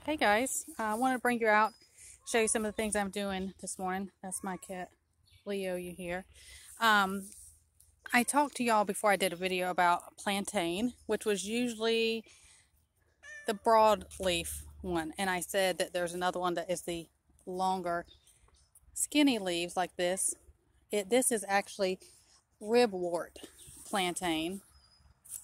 Hey guys, I wanted to bring you out, show you some of the things I'm doing this morning. That's my cat, Leo, you hear. Um, I talked to y'all before I did a video about plantain, which was usually the broadleaf one. And I said that there's another one that is the longer, skinny leaves like this. This is actually Ribwort Plantain.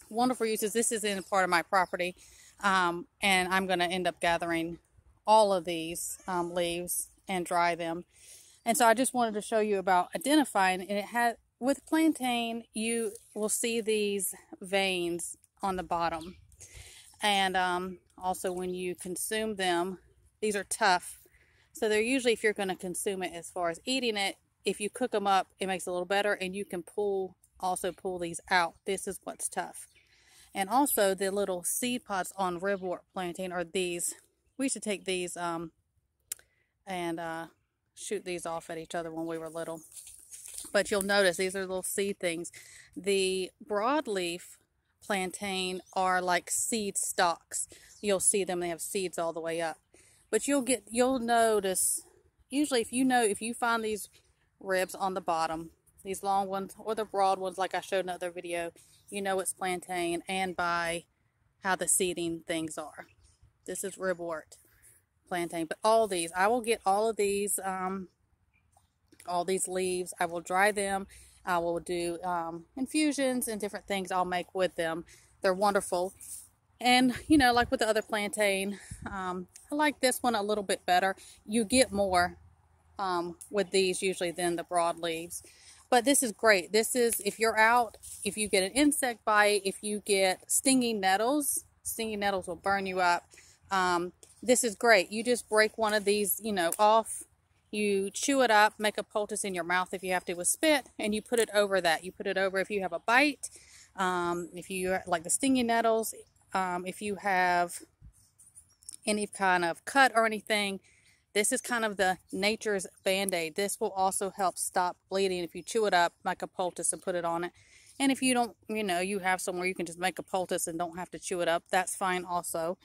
Wonderful uses. This is in part of my property. And I'm going to end up gathering all of these leaves and dry them. And so I just wanted to show you about identifying, and it had, with plantain, you will see these veins on the bottom. And also when you consume them, these are tough. So they're usually, if you're going to consume it as far as eating it, if you cook them up, it makes it a little better, and you can also pull these out. This is what's tough. And also the little seed pods on Ribwort Plantain are these. We used to take these and shoot these off at each other when we were little. But you'll notice these are little seed things. The broadleaf plantain are like seed stalks. You'll see them, they have seeds all the way up. But you'll notice, usually if you find these ribs on the bottom, these long ones or the broad ones like I showed in another video, you know it's plantain, and by how the seeding things are. This is Ribwort Plantain. But all these, I will get all these leaves. I will dry them. I will do infusions and different things I'll make with them. They're wonderful. And, you know, like with the other plantain, I like this one a little bit better. You get more with these usually than the broad leaves. But this is great. This is, if you're out, if you get an insect bite, if you get stinging nettles will burn you up. This is great. You just break one of these, off. You chew it up, make a poultice in your mouth if you have to with spit, and you put it over that. You put it over if you have a bite, if you like the stinging nettles, if you have any kind of cut or anything. This is kind of the nature's band-aid. This will also help stop bleeding if you chew it up, like a poultice, and put it on it. And if you don't, you have somewhere you can just make a poultice and don't have to chew it up, that's fine also.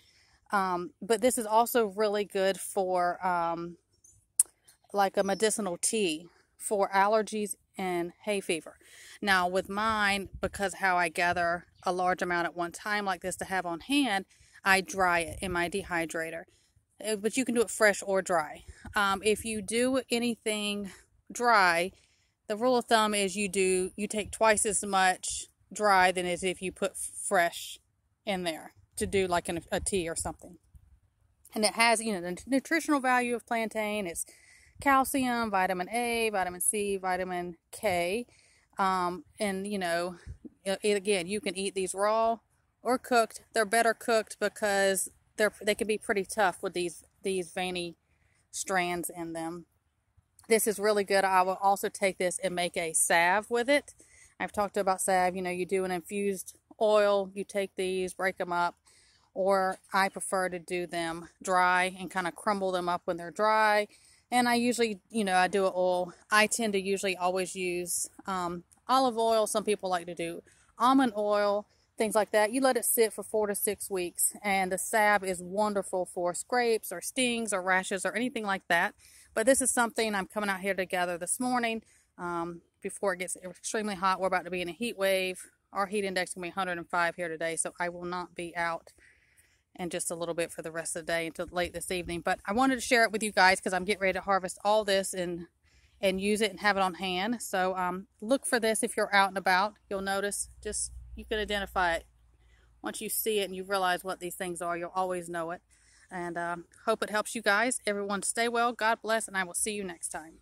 But this is also really good for like a medicinal tea for allergies and hay fever. Now with mine, because how I gather a large amount at one time like this to have on hand, I dry it in my dehydrator. But you can do it fresh or dry. If you do anything dry, the rule of thumb is you take twice as much dry than as if you put fresh in there to do like a tea or something. And it has, the nutritional value of plantain is calcium, vitamin A, vitamin C, vitamin K. And, again, you can eat these raw or cooked. They're better cooked because they can be pretty tough with these veiny strands in them. This is really good. I will also take this and make a salve with it. I've talked about salve. You do an infused oil. You take these, break them up, or I prefer to do them dry and kind of crumble them up when they're dry. And I usually, I do an oil. I tend to usually always use olive oil. Some people like to do almond oil, things like that. You let it sit for 4 to 6 weeks, and the salve is wonderful for scrapes or stings or rashes or anything like that. But this is something I'm coming out here to gather this morning before it gets extremely hot. We're about to be in a heat wave. Our heat index is going to be 105 here today, so I will not be out in just a little bit for the rest of the day until late this evening. But I wanted to share it with you guys because I'm getting ready to harvest all this and use it and have it on hand. So look for this if you're out and about. You'll notice you can identify it. Once you see it and you realize what these things are, you'll always know it. And hope it helps you guys. Everyone stay well. God bless, and I will see you next time.